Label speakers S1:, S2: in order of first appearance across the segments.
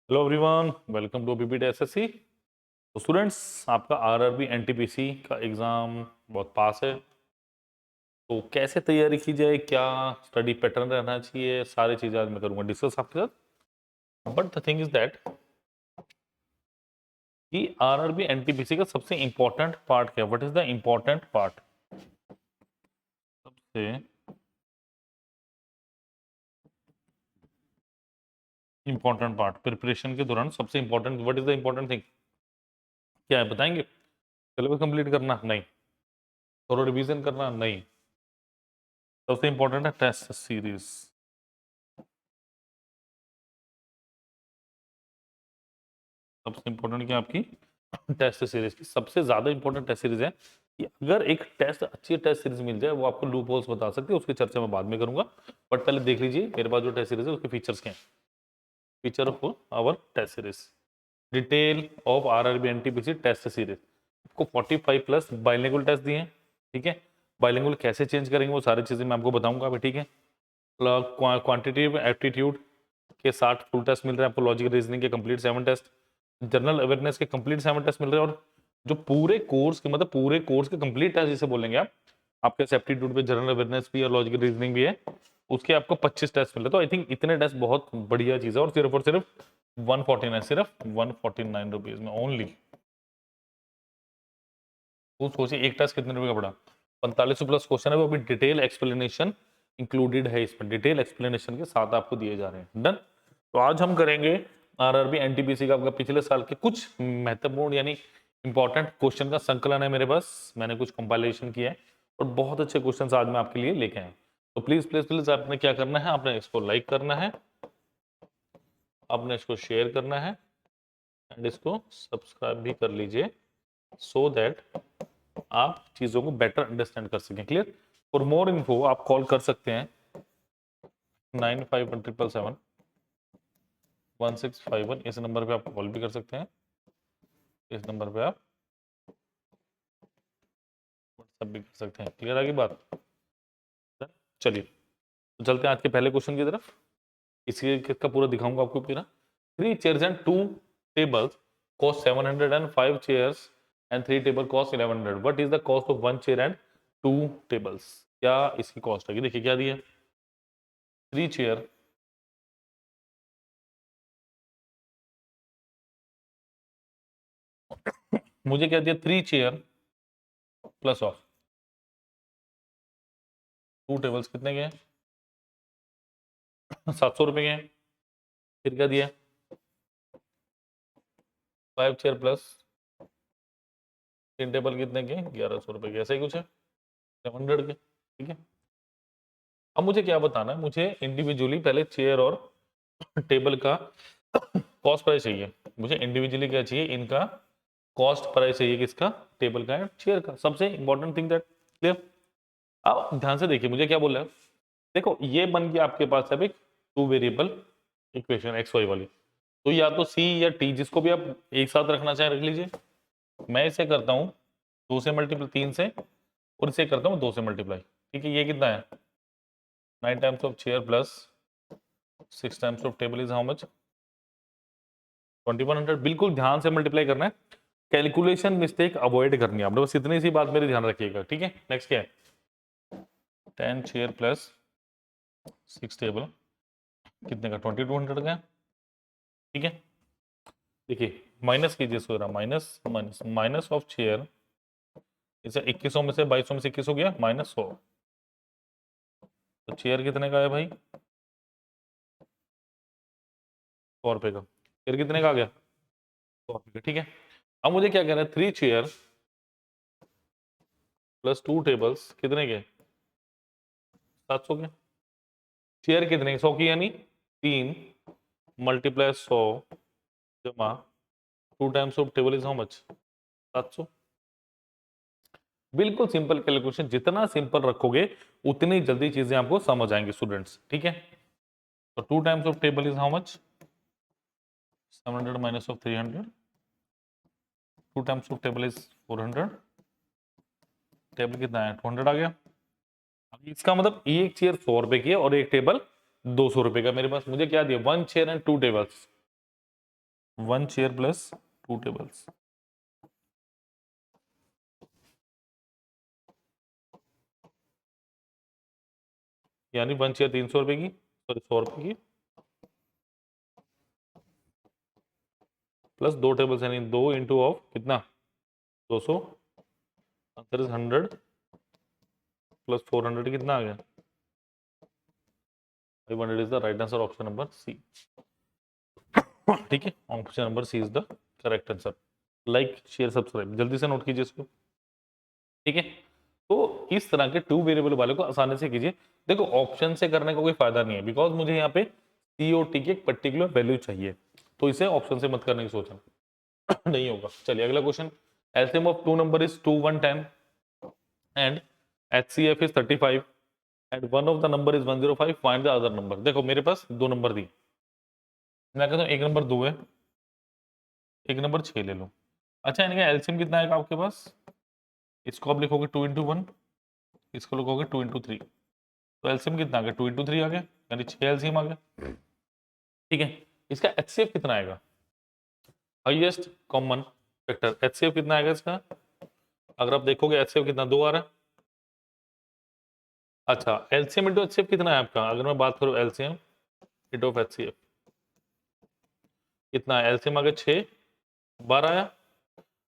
S1: Hello everyone, welcome to BPT SSC. तो students, आपका RRB NTPC का एग्जाम बहुत पास है। तो कैसे तैयारी की जाए, क्या स्टडी पैटर्न रहना चाहिए, सारी चीजें आज मैं करूंगा डिस्कस आपके साथ। But the thing is that कि आरआरबी एनटीपीसी का सबसे इंपॉर्टेंट पार्ट क्या है? What is the important part? सबसे इंपॉर्टेंट पार्ट प्रिपरेशन के दौरान सबसे important, what is the important thing क्या है बताएंगे? सिलेबस कंप्लीट करना? नहीं। थोड़ा रिवीजन करना? नहीं। सबसे इंपॉर्टेंट है टेस्ट सीरीज। सबसे इंपॉर्टेंट क्या है आपकी? टेस्ट सीरीज की सबसे ज्यादा इंपॉर्टेंट टेस्ट सीरीज है कि अगर एक टेस्ट अच्छी टेस्ट सीरीज मिल जाए, वो आपको लूप होल्स बता सकती है, उसकी चर्चा मैं बाद में करूंगा। बट पहले देख लीजिए मेरे पास जो टेस्ट सीरीज है उसके फीचर्स क्या हैं। Feature of our test series, detail of RRB NTPC test series. आपको 45 प्लस बाइलिंगुअल टेस्ट दिए हैं। ठीक है, बाइलिंगुअल कैसे चेंज करेंगे वो सारी चीजें मैं आपको बताऊंगा अभी। ठीक है, क्वांटिटेटिव एप्टीट्यूड के 60 फुल टेस्ट मिल रहे हैं आपको, लॉजिक रीजनिंग के कंप्लीट 7 टेस्ट, जनरल अवेयरनेस के कंप्लीट 7 टेस्ट मिल रहे हैं, और जो पूरे कोर्स के मतलब पूरे कोर्स के कंप्लीट टेस्ट जिसे बोलेंगे आप, आपके एप्टीट्यूड पे जनरल अवेयरनेस भी है, लॉजिक रीजनिंग भी है, उसके आपको 25 टेस्ट मिल रहे हैं। तो आई थिंक इतने टेस्ट बहुत बढ़िया चीज है, और सिर्फ 149, सिर्फ 149 रुपीज में ओनली। वो सोचिए एक टेस्ट कितने रुपए का पड़ा? 45 प्लस क्वेश्चन है, वो अभी डिटेल एक्सप्लेनेशन इंक्लूडेड है इसमें, डिटेल एक्सप्लेनेशन के साथ आपको दिए जा रहे हैं। डन। तो आज हम करेंगे आरआरबी एनटीपीसी का आपका पिछले साल के कुछ महत्वपूर्ण यानी इंपॉर्टेंट क्वेश्चन का संकलन है मेरे पास। मैंने कुछ कंपाइलेशन किया है और बहुत अच्छे क्वेश्चन आज मैं आपके लिए लेके आए। तो प्लीज प्लीज प्लीज आपने क्या करना है, आपने इसको लाइक करना है, आपने इसको शेयर करना है, एंड इसको सब्सक्राइब भी कर लीजिए, सो दैट आप चीजों को बेटर अंडरस्टैंड कर सकें। क्लियर? फॉर मोर इन्फो आप कॉल कर सकते हैं 9517771651। इस नंबर पे आप कॉल भी कर सकते हैं, इस नंबर पे आप व्हाट्सएप भी कर सकते हैं। क्लियर आगे बात? चलिए तो चलते हैं आज के पहले क्वेश्चन की तरफ। इसका पूरा दिखाऊंगा आपको पूरा। 3 chairs and 2 tables cost 700 and 5 chairs and 3 table cost 1100. What is the cost of 1 chair and 2 tables? क्या इसकी कॉस्ट है? देखिए क्या दिया, 3 चेयर, मुझे क्या दिया, 3 चेयर प्लस ऑफ 2 टेबल्स कितने के हैं? 700 रुपए के हैं। फिर क्या दिया, 5 चेयर प्लस 3 टेबल कितने के? 1100 रुपए के। ऐसा ही कुछ है, 700 के। ठीक है, अब मुझे क्या बताना है, मुझे इंडिविजुअली पहले चेयर और टेबल का कॉस्ट प्राइस चाहिए। मुझे इंडिविजुअली क्या चाहिए, इनका कॉस्ट प्राइस चाहिए, किसका? टेबल का एंड चेयर का। सबसे इंपॉर्टेंट थिंग दैट। क्लियर? अब ध्यान से देखिए मुझे क्या बोल रहा है। देखो ये बन गया आपके पास अब एक 2 वेरिएबल इक्वेशन एक्स वाई वाली। तो या तो सी या टी, जिसको भी आप एक साथ रखना चाहे रख लीजिए। मैं इसे करता हूँ 2 से मल्टीप्लाई, 3 से, और इसे करता हूँ 2 से मल्टीप्लाई। ठीक है, ये कितना है? 9 times of chair plus 6 times of table is how much? 2100। बिल्कुल ध्यान से मल्टीप्लाई करना है, कैलकुलेशन मिस्टेक अवॉइड करनी है आपने, बस इतनी सी बात मेरी ध्यान रखिएगा। ठीक है, नेक्स्ट क्या है? 10 चेयर प्लस 6 टेबल कितने का? 2200 का। ठीक है, देखिए माइनस कीजिए इसको जरा, minus minus minus of chair, इसे 2100 में से 2200 में से 21 हो गया, -100। तो चेयर कितने का है भाई? 100 रुपए का। चेयर कितने का आ गया? 100 रुपए का। ठीक है, अब मुझे क्या कहना है, 3 चेयर प्लस 2 टेबल्स कितने के? 700 के। चेयर कितने? 100 की, यानी 3 मल्टीप्लाई 100 जमा 2 times of table is how much? 700। बिल्कुल सिंपल कैलकुलेशन, जितना सिंपल रखोगे उतनी जल्दी चीजें आपको समझ आएंगी स्टूडेंट्स। ठीक है, तो 2 times of table is how much? 700 minus of 300, 2 times of table is 400। Table कितना है? 200 आ गया। अब इसका मतलब एक चेयर 100 रुपए की है और एक टेबल 200 रुपए का। मेरे पास मुझे क्या दिया, 1 chair and 2 tables. 1 chair plus 2 tables, यानी 1 चेयर 300 रुपए की, सॉरी 100 रुपए की, प्लस 2 टेबल्स यानी 2 इंटू ऑफ कितना 200, आंसर इज 100 प्लस 400 कितना आ गया 500 is the right answer, option number C. ठीक है, option number C is the correct answer. Like share subscribe जल्दी से नोट कीजिए इसको। ठीक है, तो इस तरह के टू वेरिएबल वाले को आसानी से कीजिए। देखो ऑप्शन से करने का कोई फायदा नहीं है, बिकॉज मुझे यहाँ पे सी और टी की एक पर्टिकुलर वैल्यू चाहिए, तो इसे ऑप्शन से मत करने की सोचना। नहीं होगा। चलिए अगला question, LCM of two number is 2 1 10 and HCF is 35 and one of the number is 105, find the other number. देखो मेरे पास दो नंबर दी, मैं कहता हूँ एक नंबर 2 है, एक नंबर 6 ले लो। अच्छा इनका एलसीएम कितना आएगा आपके पास, इसको आप लिखोगे 2 इंटू 1, इसको लिखोगे 2 इंटू 3, तो एलसीएम कितना आ गया 2 इंटू 3 आ गया, यानी 6 एलसीएम आ गया। ठीक है, इसका एचसीएफ कितना आएगा, हाईएस्ट कॉमन फैक्टर, एचसीएफ कितना आएगा इसका, अगर आप देखोगे एचसीएफ कितना 2 आ रहा है। अच्छा एलसीएम इंटू एचसीएफ कितना है आपका, अगर मैं बात करूं एलसीएम इंटू एचसीएफ कितना, एलसीएम आ गया 6, 12 आया।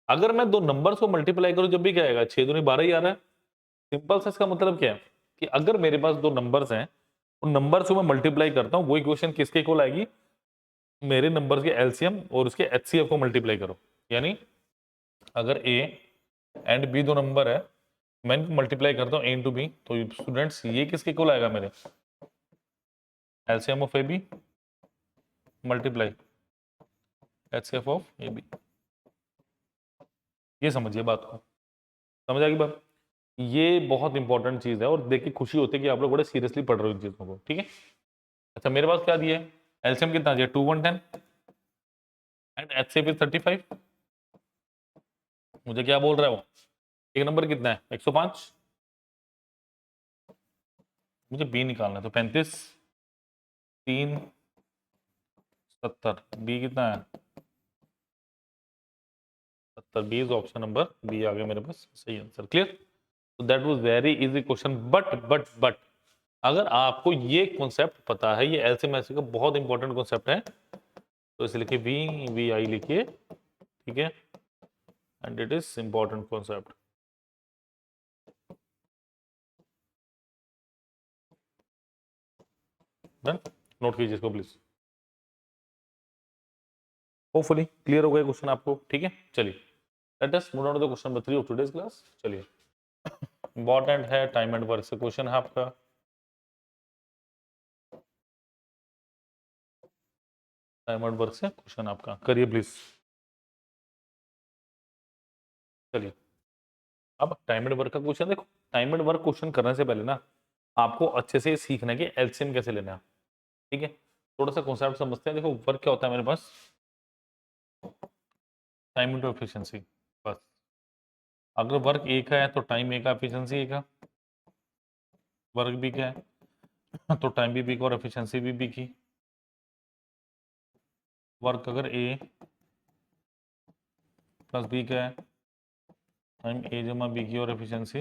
S1: अगर मैं दो नंबर्स को मल्टीप्लाई करूं जब भी क्या आएगा 6 दूनी 12 ही आ रहा है। सिंपल सा इसका मतलब क्या है कि अगर मेरे पास दो नंबर्स हैं, उन नंबर्स को मैं मल्टीप्लाई करता हूं, वो इक्वेशन किसके इक्वल आएगी, मेरे नंबर्स के एलसीएम और उसके एचसीएफ को मल्टीप्लाई करो। यानी अगर ए एंड बी दो नंबर है, मैं इनको मल्टीप्लाई करता हूँ ए इंटू बी, तो स्टूडेंट्स ये किसके इक्वल आएगा, मेरे LCM of A B multiply HCF of A B. ये समझिए बात को, समझ आएगी बात। ये बहुत इंपॉर्टेंट चीज है और देख के खुशी होती है कि आप लोग बड़े सीरियसली पढ़ रहे हो इन चीजों को। ठीक है, अच्छा मेरे पास क्या दिया है, एलसीएम कितना दिया 2 1 10 एंड एचसीएफ इज 35। मुझे क्या बोल रहा है वो, एक नंबर कितना है 105, मुझे बी निकालना है, तो 35 3 70, बी कितना है 70, B is option number B आ गया मेरे पास सही आंसर। क्लियर, तो that was very easy question. But अगर आपको ये कॉन्सेप्ट पता है, ये एलसीएम एचसीएफ का बहुत इंपॉर्टेंट कॉन्सेप्ट है, तो इसे लिखिए वी आई लिखिए। ठीक है, and it is important concept. Done, note कीजिए इसको प्लीज। होपफुली क्लियर हो गया क्वेश्चन आपको। ठीक है, चलिए let us move on to the question number 3 of today's class. चलिए इंपॉर्टेंट है, टाइम एंड वर्क से क्वेश्चन है आपका। टाइम एंड वर्क से क्वेश्चन आपका करिए प्लीज। चलिए अब टाइम एंड वर्क का क्वेश्चन देखो, टाइम एंड वर्क क्वेश्चन करने से पहले ना आपको अच्छे से सीखना है कि एलसीएम कैसे लेना है। ठीक है, थोड़ा सा कॉन्सेप्ट समझते हैं। देखो वर्क क्या होता है मेरे पास, टाइम इनटू एफिशिएंसी, बस। अगर वर्क ए का है तो टाइम ए का, एफिशिएंसी ए का। वर्क बी का है तो टाइम भी बी का और एफिशिएंसी भी बी की। वर्क अगर ए प्लस बी का है, टाइम ए जमा बी की और एफिशिएंसी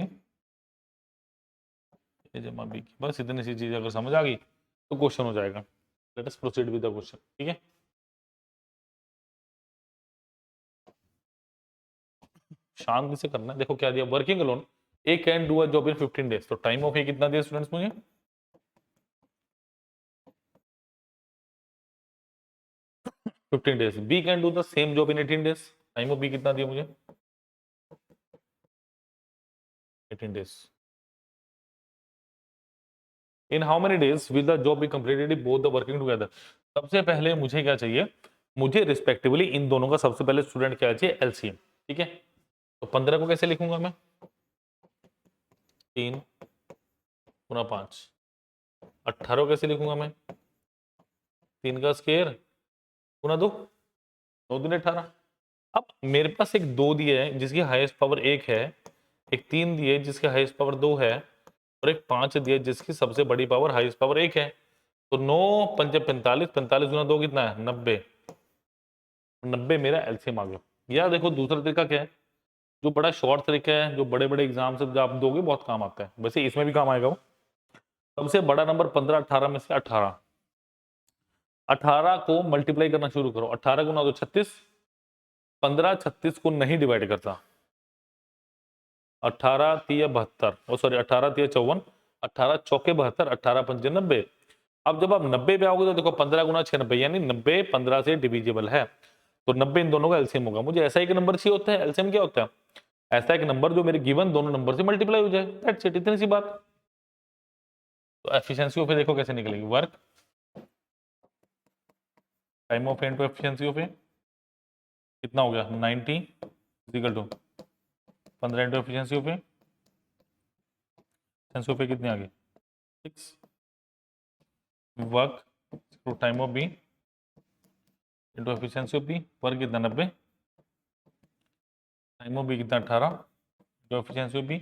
S1: ए जमा बी की। बस इतनी सी चीज अगर समझ आ गई तो क्वेश्चन हो जाएगा। Let us proceed with the question. ठीक है, शांति से करना है। देखो क्या दिया, working alone A can do a job in 15 days, तो टाइम ऑफ ए कितना दिया स्टूडेंट्स मुझे 15 days. B can do the same job in 18 days, time of B कितना दिया मुझे 18 days. In how many days will the job be completed if both the working together. सबसे पहले मुझे क्या चाहिए, मुझे रिस्पेक्टिवली इन दोनों का सबसे पहले स्टूडेंट क्या चाहिए, एलसीएम। ठीक है, तो 15 को कैसे लिखूंगा मैं, 3 गुना 5। 18 कैसे लिखूंगा मैं, 3 का स्केयर गुना 2, 2 दूनी 18। अब मेरे पास एक 2 दिए है जिसकी हाईएस्ट पावर 1 है, एक 3 दिए जिसकी हाईएस्ट पावर 2 है, और एक 5 दिए जिसकी सबसे बड़ी पावर हाईएस्ट पावर 1 है। तो 9 5 45, 45 गुना 2 कितना है 90। 90 मेरा एलसीएम आ गया। या देखो दूसरा तरीका क्या है, जो बड़ा शॉर्ट तरीका है, जो बड़े बड़े एग्जाम से आप दोगे बहुत काम आता है, वैसे इसमें भी काम आएगा वो। सबसे बड़ा नंबर 15 18 में से 18, 18 को मल्टीप्लाई करना शुरू करो। 18 गुना 2 36, 15 36 को नहीं डिवाइड करता। 18 तिया 72, ओ सॉरी 18 तिया 54, 18 चौके 72, 18 पंजे 90। अब जब आप 90 पे आओगे तो देखो 15 गुना 6 90, यानी 90 15 से डिविजिबल है, तो 90 इन दोनों का एलसीएम होगा। मुझे ऐसा एक नंबर चाहिए होता है, एलसीएम क्या होता है? ऐसा एक नंबर जो मेरे गिवन दोनों नंबर से मल्टीप्लाई हो जाए, दैट्स इट, इतनी सी बात। तो एफिशिएंसी ऑफ ए देखो कैसे निकलेगी, work time of A into efficiency of A, कितना हो गया 90 equal to 15 into efficiency of A, efficiency of A कितनी आ गई 6, work to time of B into efficiency of B, work कितना 90, टाइम ऑफ बी कितना 18, जो एफिशिएंसी ऑफ बी,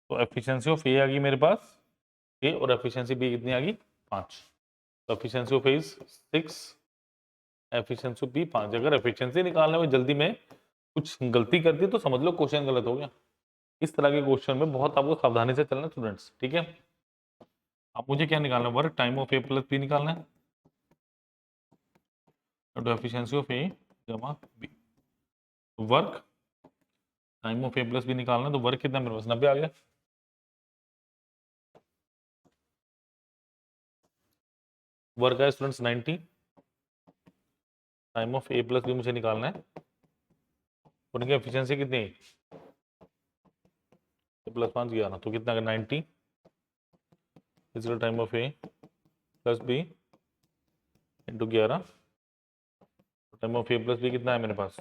S1: तो एफिशिएंसी ऑफ ए आ गई मेरे पास ए, और एफिशिएंसी बी कितनी आ गई 5। तो efficiency of A is 6, efficiency of B 5। अगर एफिशिएंसी निकालने में जल्दी में कुछ गलती कर दी तो समझ लो क्वेश्चन गलत हो गया। इस तरह के क्वेश्चन में बहुत आपको सावधानी से चलना स्टूडेंट्स, ठीक है। अब मुझे क्या निकालना है, work time of A plus B निकालना है, तो एफिशिएंसी ऑफ ए जमा B, work time of A plus B निकालना है, तो वर्क कितना मेरे पास 90 आ गया। वर्क है students 90, time of A plus B मुझे निकालना है, उनकी एफिशिएंसी कितनी है प्लस 5 11, तो कितना 90 is time of A plus B into 11, time of A plus B कितना है मेरे पास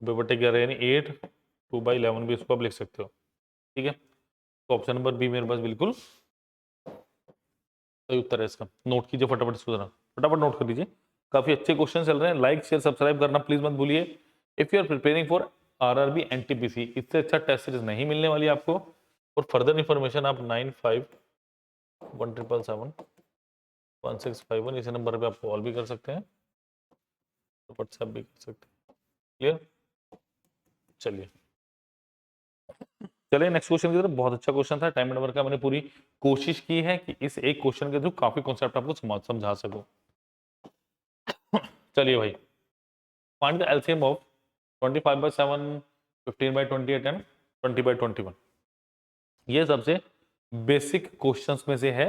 S1: बटे 11 यानी 8, 2/11 भी इसको आप लिख सकते हो, ठीक है। तो ऑप्शन नंबर बी मेरे पास बिल्कुल सही उत्तर है इसका। नोट कीजिए फटाफट इसको, जरा फटाफट नोट कर लीजिए, काफी अच्छे क्वेश्चन चल रहे हैं। लाइक शेयर सब्सक्राइब करना प्लीज मत भूलिए। If you are preparing for RRB NTPC, इससे अच्छा टेस्ट सीरीज नहीं मिलने वाली आपको। और फर्दर इन्फॉर्मेशन आप 9517771651 इस नंबर पे आप कॉल भी कर सकते हैं, तो व्हाट्सएप भी कर सकते हैं। क्लियर, चलिए चलिए नेक्स्ट क्वेश्चन की तरफ। बहुत अच्छा क्वेश्चन था, टाइम नंबर का मैंने पूरी कोशिश की है कि इस एक क्वेश्चन के थ्रू काफी कॉन्सेप्ट आपको समझा सकूं। चलिए भाई, find the LCM of 25/7, 15/28 and 20/21। ये सबसे बेसिक क्वेश्चंस में से है।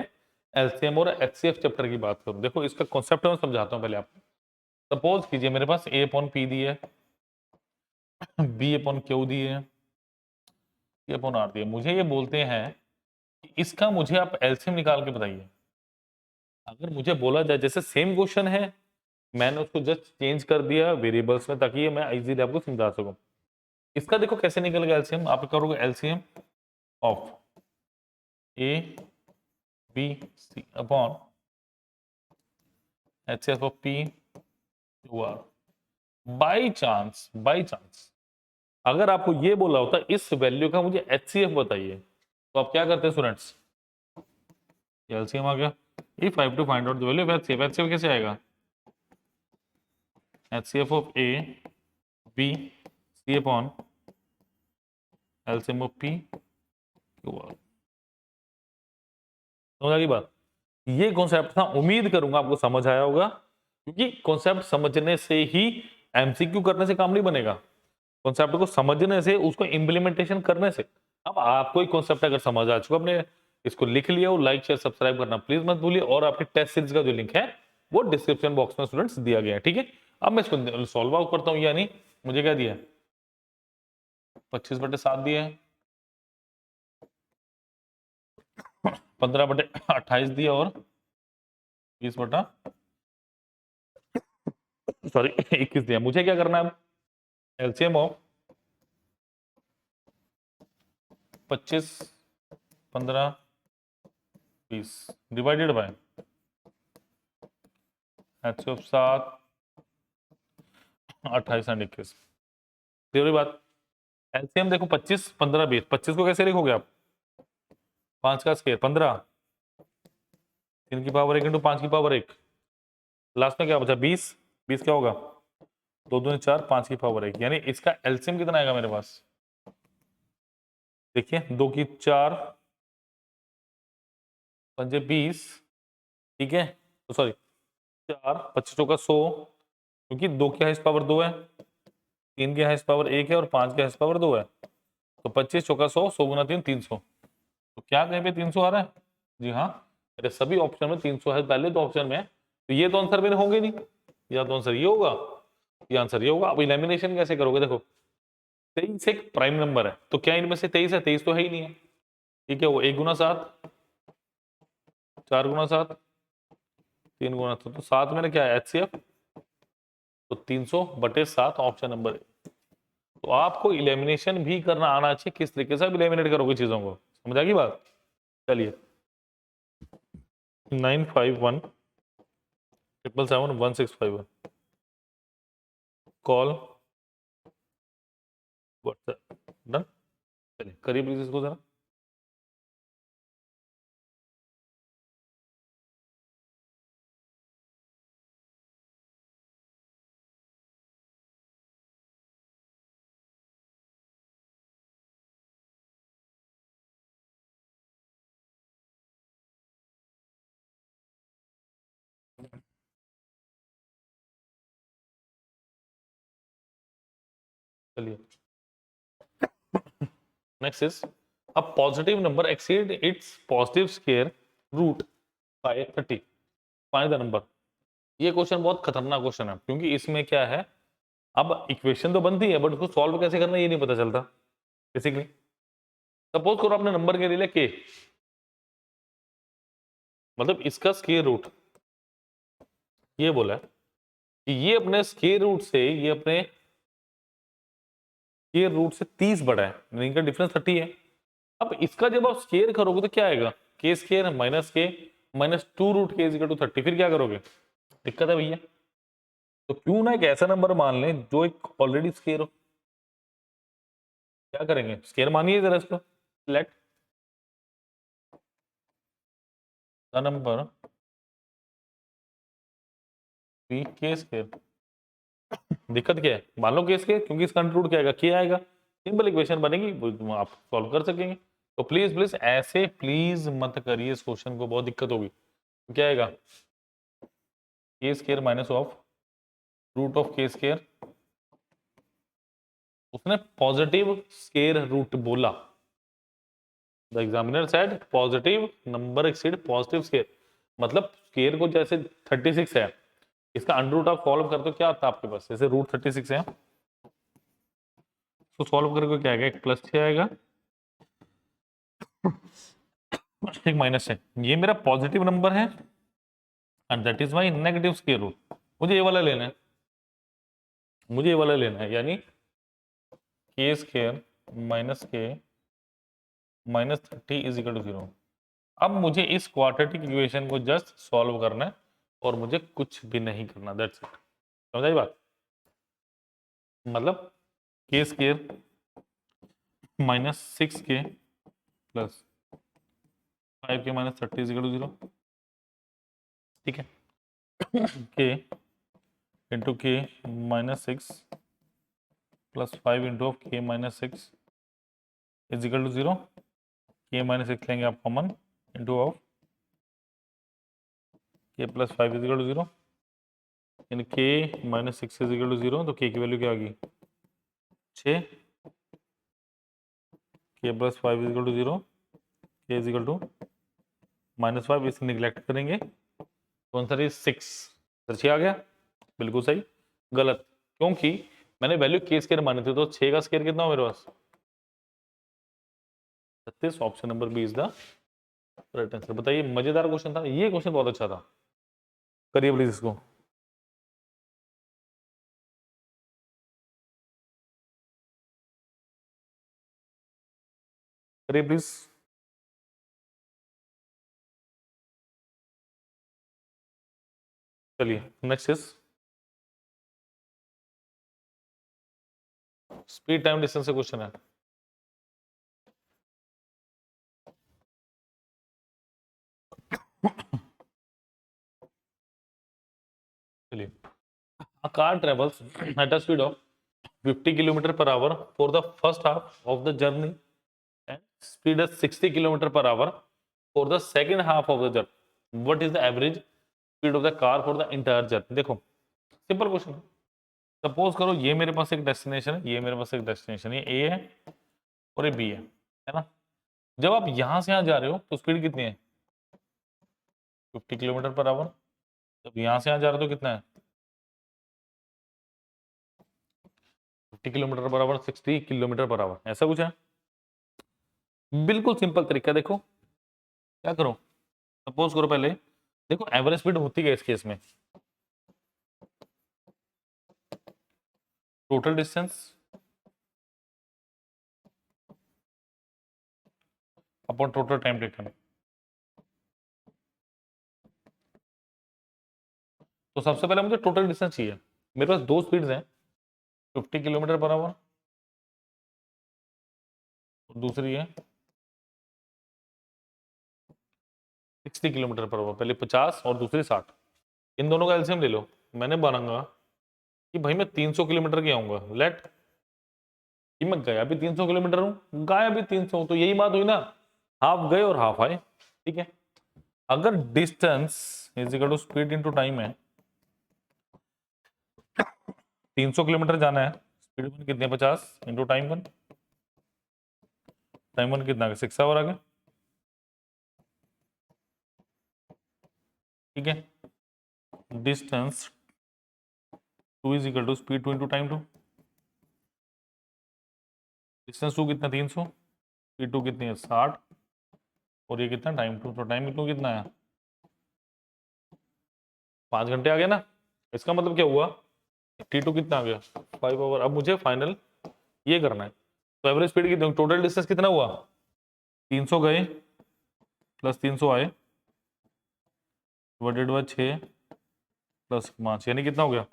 S1: एलसीएम और एचसीएफ चैप्टर की बात करूं, देखो इसका कॉन्सेप्ट मैं समझाता हूं पहले आपको। सपोज कीजिए मेरे पास ए अपॉन पी दी है, बी अपॉन क्यू दी है, सी अपॉन आर दी है। मुझे ये बोलते हैं कि इसका मुझे आप एलसीएम निकाल के बताइए। अगर मुझे बोला जाए जैसे सेम क्वेश्चन है, मैंने उसको जस्ट चेंज कर दिया वेरिएबल्स में ताकि ये मैं इजीली आपको समझा सकूं। इसका देखो कैसे निकलेगा एलसीएम, आप करोगे LCM of A B C upon HCF of P Q R. By chance अगर आपको ये बोला होता इस वैल्यू का मुझे एचसीएफ बताइए, तो आप क्या करते हैं स्टूडेंट्स, एलसीएम आ गया। If I have to find out the value of HCF, HCF कैसे आएगा, HCF of A B C upon LCM of P Q R. समझ आ गई बात। ये कॉन्सेप्ट था, उम्मीद करूंगा आपको समझ आया होगा, क्योंकि कॉन्सेप्ट समझने से ही एमसीक्यू करने से काम नहीं बनेगा। कॉन्सेप्ट को समझने से, उसको इंप्लीमेंटेशन करने से। अब आपको ही कॉन्सेप्ट अगर समझ आ चुका, अपने इसको लिख लिया हो, लाइक शेयर सब्सक्राइब करना प्लीज मत भूलिए। और आपके टेस्ट सीरीज का जो लिंक है वो डिस्क्रिप्शन बॉक्स में स्टूडेंट्स दिया गया है, ठीक है। अब मैं इसको सॉल्व आउट करता हूँ, यानी मुझे क्या दिया 25/7 दिया है, 15/28 दिया, और 20 सॉरी 21 दिया। मुझे क्या करना है अब, LCM of 25 15 20 divided by H of 7 28 and 21। Clear बात। एलसीएम देखो 25 15 20, 25 को कैसे लिखोगे आप, 5 का स्क्वायर 15, 3 की पावर 1 इंटू 5 की पावर 1, लास्ट में क्या बचा 20, 20 क्या होगा 2 दूनी 4, 5 की पावर 1, यानी इसका एलसीएम कितना आएगा मेरे पास, देखिए 2 की 4 पंजे 20, ठीक है, तो सॉरी 4 25 चौका 100, क्योंकि 2 की हाईएस्ट पावर 2 है, 3 की हाईएस्ट पावर 1 है और 5 की हाईएस्ट पावर 2 है, तो 25 चौका 100, 100 गुना 3 300, तो क्या कहीं पे 300 आ रहा है, जी हाँ, मेरे सभी ऑप्शन में 300 है पहले तो ऑप्शन में, तो ये तो आंसर मेरे होंगे नहीं, या तो आंसर ये होगा, ये आंसर ये होगा। अब इलिमिनेशन कैसे करोगे, देखो 23 एक प्राइम नंबर है, तो क्या इनमें से 23 है, 23 तो है ही नहीं है, ठीक है, वो 1 गुना 7, 4 गुना 7, 3 गुना 7, तो 7 में क्या है एचसीएफ, तो 300 बटे 7 ऑप्शन नंबर ए। तो आपको इलिमिनेशन भी करना आना चाहिए, किस तरीके से आप इलिमिनेट करोगे चीजों को, समझ आ गई बात। चलिए 9517771 कॉल व्हाट्सएप डन। चलिए करिए प्लीज इसको जरा। चलिए next is a positive number exceed its positive square root by 30, find the number. ये क्वेश्चन बहुत खतरनाक क्वेश्चन है, क्योंकि इसमें क्या है, अब इक्वेशन तो बनती है बट उसको सॉल्व कैसे करना है ये नहीं पता चलता बेसिकली। सपोज करो आपने नंबर के लिए के, मतलब इसका स्क्वायर रूट, ये बोला है कि ये अपने स्क्वायर रूट से, ये अपने स्क्वायर रूट से 30 बड़ा है, यानी इनका डिफरेंस 30 है। अब इसका जब आप स्क्वायर करोगे तो क्या आएगा, के स्क्वायर माइनस के माइनस 2 रूट के इज इक्वल टू 30, फिर क्या करोगे, दिक्कत है भैया। तो क्यों ना एक ऐसा नंबर मान लें जो एक ऑलरेडी स्क्वायर हो, क्या करेंगे, स्क्वायर मानिए जरा इसको, लेट द नंबर बी के स्क्वायर। दिक्कत क्या है, मान लो के स्क्वायर, क्योंकि इसका अंडर रूट क्या आएगा, के आएगा, सिंपल इक्वेशन बनेगी, वो आप सॉल्व कर सकेंगे। तो प्लीज प्लीज ऐसे प्लीज मत करिए इस क्वेश्चन को, बहुत दिक्कत होगी। तो क्या आएगा, K square minus of root of K square, उसने पॉजिटिव स्क्वायर रूट बोला, the examiner said positive number exceed positive square, मतलब स्क्वायर को जैसे 36 है, इसका अंडर रूट आप सॉल्व कर दो, क्या आता है आपके पास, जैसे रूट 36 है, तो सॉल्व करके क्या आएगा, एक प्लस 6 आएगा, एक माइनस है, ये मेरा पॉजिटिव नंबर है and that is my negative square root. मुझे ये वाला लेना है, मुझे ये वाला लेना है, यानी के स्क्वायर माइनस के माइनस 30 इज इक्वल टू 0। अब मुझे इस क्वाड्रेटिक इक्वेशन को जस्ट सॉल्व करना है और मुझे कुछ भी नहीं करना, दैट्स इट। समझ आई बात, मतलब के स्क्वायर माइनस 6 के प्लस 5 के माइनस 30 इज इक्वल टू 0, ठीक है, के इंटू के माइनस 6 प्लस 5 इंटू ऑफ के माइनस 6 इज इक्वल टू 0, के माइनस 6 लेंगे आप कॉमन, इंटू ऑफ के प्लस 5 इज इक्वल टू 0, यानी के माइनस 6 इज इक्वल टू 0, तो के की वैल्यू क्या आ गई 6, के प्लस 5 इज इक्वल टू 0, के इज इक्वल टू माइनस 5, इसे निगलेक्ट करेंगे तो आंसर इज 6। सर आ गया, बिल्कुल सही, गलत, क्योंकि मैंने वैल्यू के स्क्वायर मानी थी, तो 6 का स्क्वायर कितना हो मेरे पास 36, option number B is the right answer. बताइए, मजेदार क्वेश्चन था ये, क्वेश्चन बहुत अच्छा था, करिए प्लीज इसको। करिए प्लीज। चलिए next is speed time distance से क्वेश्चन है। A car travels at a speed of 50 kilometer per hour for the first half of the journey and speed is 60 kilometer per hour for the second half of the journey. What is the average speed of the car for the entire journey? देखो simple question है. Suppose करो ये मेरे पास एक destination है, ये मेरे पास एक डेस्टिनेशन है, ये ए है और ये बी है ना. जब आप यहां से यहां जा रहे हो तो स्पीड कितनी है? 50 किलोमीटर पर आवर. जब यहां से यहां जा रहे हो तो कितना है? 50 kilometre per hour, 60 kilometre per hour, ऐसा कुछ है. बिल्कुल सिंपल तरीका. देखो क्या करो, सपोज करो पहले देखो एवरेज स्पीड होती है इस केस में total distance upon total time taken. तो सबसे पहले मुझे टोटल डिस्टेंस चाहिए. मेरे पास दो स्पीड्स हैं, 50 किलोमीटर पर आवर, दूसरी है 60 किलोमीटर पर आवर. पहले 50 और दूसरी 60. इन दोनों का एलसीएम ले लो. मैंने बनाऊंगा कि भाई मैं 300 किलोमीटर की आऊंगा. लेट कि मैं गया भी 300 किलोमीटर हूं, गाया भी 300 हूं, तो यही बात हुई ना, हाफ गए और हाफ आए. ठीक है. अगर distance is equal to speed into time है, 300 किलोमीटर जाना है, स्पीड वन कितनी है 50 into time one. Time one कितना है 6 आवर आ गया. ठीक है. Distance 2 is equal to speed 2 into time 2. Distance 2 कितना 300, स्पीड 2 कितनी है 60 और ये कितना टाइम 2. तो टाइम 2 कितना है 5 घंटे आ गया ना. इसका मतलब क्या हुआ T2 कितना आ गया 5 आवर. अब मुझे फाइनल ये करना है. तो एवरेज स्पीड कितनी, टोटल डिस्टेंस कितना हुआ 300 गए प्लस 300 आए डिवाइडेड बाय 6 प्लस 5 यानी कितना हो गया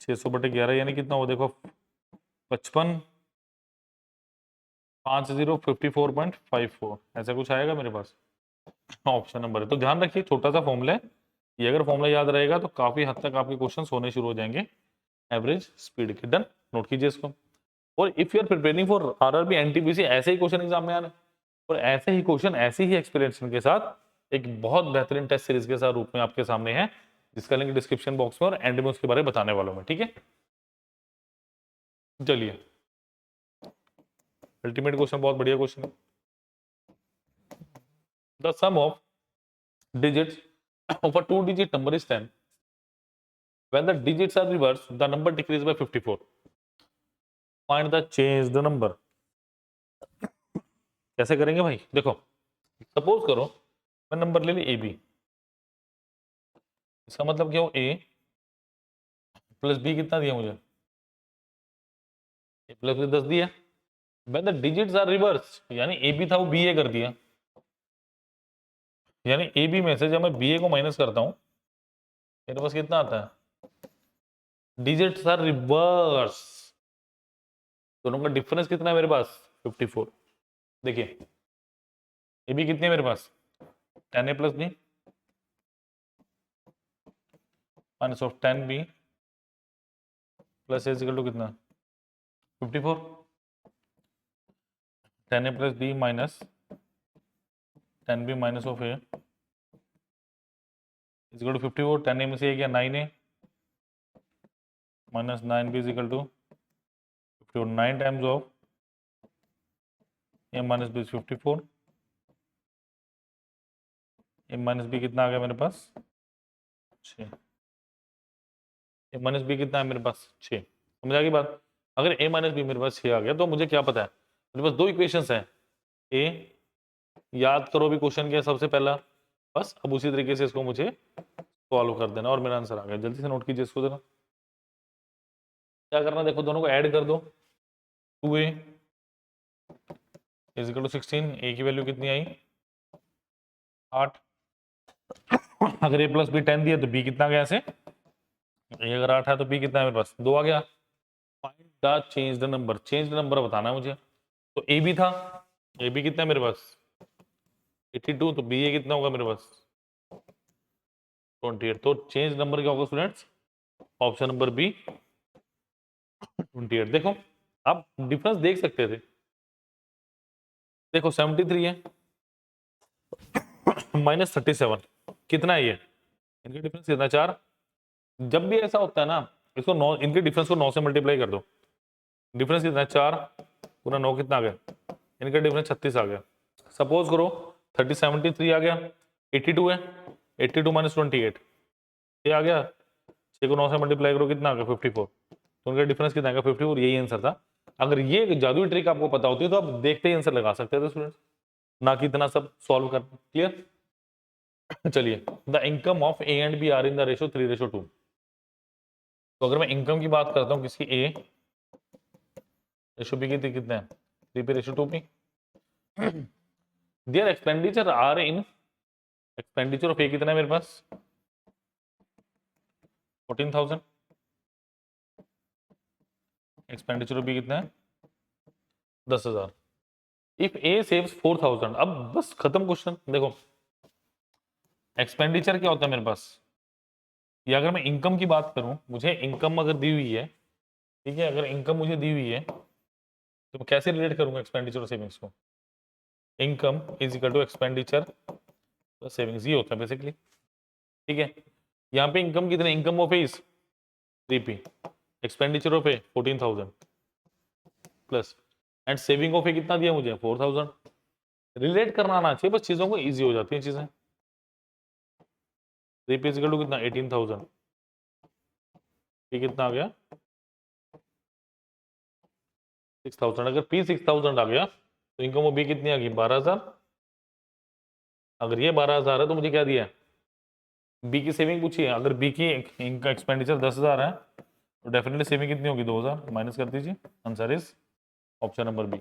S1: 600/11 यानी कितना हो देखो 55 5054.54 ऐसा कुछ आएगा मेरे पास. ऑप्शन नंबर है. तो ध्यान रखिए छोटा सा फॉर्मूला है ये, अगर फॉर्मूला याद रहेगा तो काफी हद तक आपके क्वेश्चन होने शुरू हो जाएंगे एवरेज स्पीड के. डन, नोट कीजिए इसको. और if you are preparing for RRB NTPC, ऐसे ही क्वेश्चन एग्जाम में आने और ऐसे ही क्वेश्चन ऐसी ही एक्सपीरियंस के साथ एक बहुत बेहतरीन टेस्ट सीरीज के साथ रूप में आपके सामने है, जिसका लिंक डिस्क्रिप्शन बॉक्स में और एंड में उसके बारे में बताने वाला हूं मैं. ठीक है. चलिए अल्टीमेट क्वेश्चन, बहुत बढ़िया क्वेश्चन है. The sum of digits of a two digit number is 10. When the digits are reversed, the number decreases by 54. Find the change the number. कैसे करेंगे भाई? देखो सपोज करो मैं नंबर ले ली ए बी. इसका मतलब क्या हो ए प्लस बी कितना दिया मुझे, ए प्लस बी 10 दिया. When the digits are reversed, यानी ए बी था वो बी ए कर दिया. यानी ए बी में से जब मैं बी ए को माइनस करता हूं मेरे पास कितना आता है, डिजिट्स आर रिवर्स. दोनों का डिफरेंस कितना है मेरे पास 54. देखिए ए बी कितनी है मेरे पास 10 A plus B minus of 10 B plus A equal to कितना 54. 10 A plus B minus 10 B minus of A equal to 54. 10 A में से क्या 9 A minus 9 B equal to 54. 9 times of A minus B 54. A minus B कितना आ गया मेरे पास 6. ए minus B कितना है मेरे पास 6. समझ आ गई बात. अगर ए माइनस बी मेरे पास 6 आ गया तो मुझे क्या पता है, मेरे पास दो इक्वेशंस हैं. ए याद करो भी क्वेश्चन क्या सबसे पहला, बस अब उसी तरीके से इसको मुझे सॉल्व कर देना और मेरा आंसर आ गया. जल्दी से नोट कीजिए इसको जरा. क्या करना देखो दोनों को ऐड कर दो. 2a is equal to 16. ए की वैल्यू कितनी आई 8. अगर ए प्लस बी 10 दिया तो बी कितना गया ऐसे, ए अगर 8 है तो बी कितना है मेरे पास 2 आ गया. Find the change the number. Change the number बताना है मुझे. तो ए बी था, ए बी कितना है मेरे पास 82. तो बी ए कितना होगा मेरे पास 28. तो चेंज नंबर क्या होगा स्टूडेंट्स ऑप्शन नंबर बी 28। देखो आप डिफरेंस देख सकते थे, देखो 73 है -37, कितना है ये, इनके डिफरेंस कितना है? 4। जब भी ऐसा होता है ना, इसको 9, इनके डिफरेंस को 9 से मल्टीप्लाई कर दो। डिफरेंस कितना है? 4 पूरा 9 कितना आ गया? इनका डिफरेंस 36 आ गया। सपोज करो 73 आ गया, 82 है, 82 - 28 ये आ गया, 6 को 9 से मल्टीप्लाई करो कितना आ गया? 54। तो उनका डिफरेंस कितना आएगा? 54। यही आंसर था। अगर ये जादुई ट्रिक आपको पता होती तो आप देखते ही आंसर लगा सकते थे स्टूडेंट्स, ना कि इतना सब सॉल्व कर। क्लियर? चलिए, the income of A and B are in the ratio 3:2। तो अगर मैं इनकम की बात करता हूँ किसकी, ए रेशो बी की, कितना है? 3:2p। Their expenditure are in, expenditure of A कितना है मेरे पास? 14,000। एक्सपेंडिचर ऑफ बी कितना है? 10,000। इफ ए सेव्स 4,000, अब बस खत्म क्वेश्चन। देखो एक्सपेंडिचर क्या होता है मेरे पास, या अगर मैं इनकम की बात करूं, मुझे इनकम अगर दी हुई है, ठीक है, अगर इनकम मुझे दी हुई है तो मैं कैसे रिलेट करूंगा एक्सपेंडिचर और सेविंग्स को? Income is equal to expenditure plus savings, ये होता है बेसिकली। ठीक है, यहाँ पे इनकम कितने? Income of A is 3p, expenditure of A 14,000 plus, and saving of A कितना दिया मुझे? 4,000। रिलेट करना आना चाहिए, बस चीजों को इजी हो जाती हैं चीजें। 3p इज इक्वल टू कितना? 18,000। ये कितना आ गया? 6,000। अगर p 6,000 आ गया तो इनकम ऑफ बी कितनी आ गई? 12,000। अगर ये 12,000 है तो मुझे क्या दिया है? बी की सेविंग पूछी है। अगर बी की इनका एक्सपेंडिचर 10,000 है तो डेफिनेटली सेविंग कितनी होगी? 2,000। माइनस कर दीजिए, answer is option number B.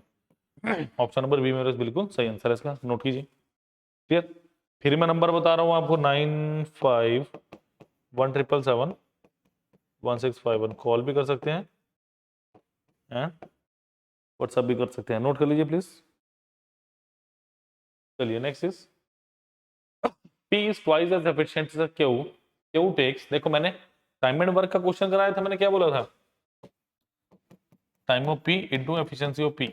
S1: Option number B मेरे बिल्कुल सही आंसर है इसका, नोट कीजिए। क्लियर? फिर मैं नंबर बता रहा हूँ आपको, 9517771651। कॉल भी कर सकते हैं एंड व्हाट्सएप भी कर सकते हैं, नोट कर लीजिए प्लीज। चलिए next is P is twice as efficient as Q. Q takes, देखो मैंने टाइम एंड वर्क का क्वेश्चन कराया था, मैंने क्या बोला था? Time of P into efficiency of P।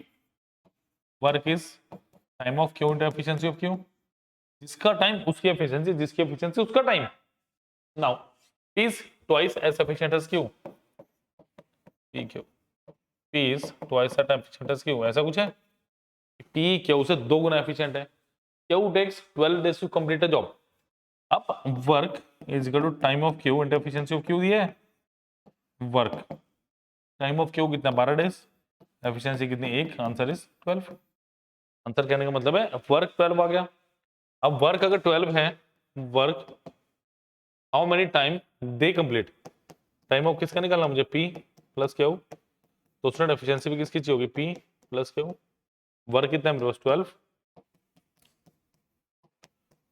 S1: Work is time of Q into efficiency of Q। जिसका टाइम उसकी एफिशिएंसी, जिसकी एफिशिएंसी उसका time. Now P is twice as efficient as Q। PQ P is twice as efficient as Q, ऐसा कुछ है? P Q से 2 गुना efficient है। Q takes 12 days to complete a job। अब work is equal to time of Q into efficiency of Q दिया है। Work time of Q कितना? 12 days. Efficiency कितनी? 1। Answer is 12। आंसर कहने का मतलब है वर्क 12 आ गया। अब वर्क अगर 12 है, work how many time they complete, time of किसका निकालना मुझे? P plus Q. तो स्टूडेंट एफिशिएंसी भी किसकी चाहिए होगी? P plus Q. वर्क कितना है मेरे पास? 12।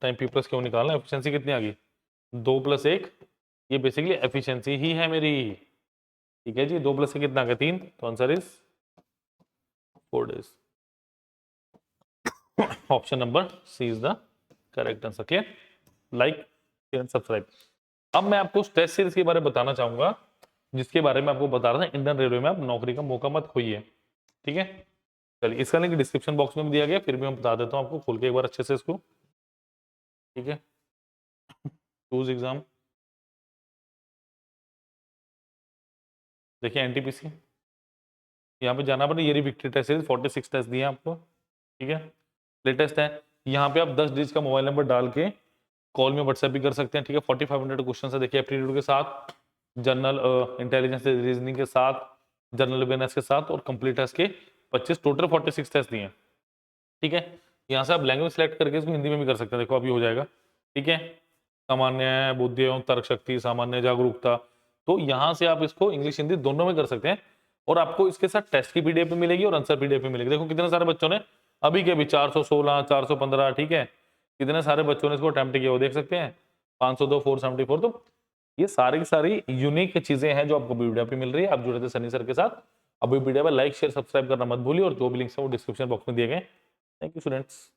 S1: टाइम पी प्लस क्यू निकालना, एफिशिएंसी कितनी आ गई? 2 + 1। ये बेसिकली एफिशिएंसी ही है मेरी। ठीक है जी, 2 + 1 कितना आ गया? 3। तो answer is 4 days. Option number C is the correct answer. Clear? Like share and subscribe. अब मैं आपको टेस्ट सीरीज के बारे में बताना चाहूंगा, जिसके बारे में आपको बता रहा था, इंडियन रेलवे में आप नौकरी का मौका मत खोइए। ठीक है, चलिए इसका लिंक डिस्क्रिप्शन बॉक्स में भी दिया गया, फिर भी मैं बता देता हूँ आपको खोल के एक बार अच्छे से इसको। ठीक है, चूज एग्जाम, देखिए एनटीपीसी, यहाँ पे जाना पड़े। ये विक्ट्री टेस्ट सीरीज 46 टेस्ट दिए आपको। ठीक है, लेटेस्ट है। यहाँ पे आप 10 डिजिट का मोबाइल नंबर डाल के कॉल में व्हाट्सएप भी कर सकते हैं। ठीक है, 4500 क्वेश्चन है। देखिए एप्टीट्यूड के साथ, जनरल इंटेलिजेंस रीजनिंग के साथ, जनरल अवेयरनेस के साथ, और कंप्लीट टेस्ट के 25, टोटल 46 टेस्ट दिए हैं। ठीक है, यहाँ से आप लैंग्वेज सेलेक्ट करके इसको हिंदी में भी कर सकते हैं। देखो अभी हो जाएगा। ठीक है, सामान्य बुद्धि एवं तर्क शक्ति, सामान्य जागरूकता, तो यहाँ से आप इसको इंग्लिश हिंदी दोनों में कर सकते हैं। और आपको इसके साथ टेस्ट की पीडीएफ भी मिलेगी और आंसर पीडीएफ भी मिलेगी। देखो कितने सारे बच्चों ने अभी के अभी 416, 415, ठीक है, कितने सारे बच्चों ने इसको अटेम्प्ट किया, वो देख सकते हैं। 502, 474। तो ये सारी की सारी यूनिक चीजें हैं जो आपको पीडीएफ पे मिल रही है। आप जुड़े थे सनी सर के साथ। अभी वीडियो में लाइक शेयर सब्सक्राइब करना मत भूलिए, और जो भी लिंक्स है वो डिस्क्रिप्शन बॉक्स में दिए गए। Thank you students.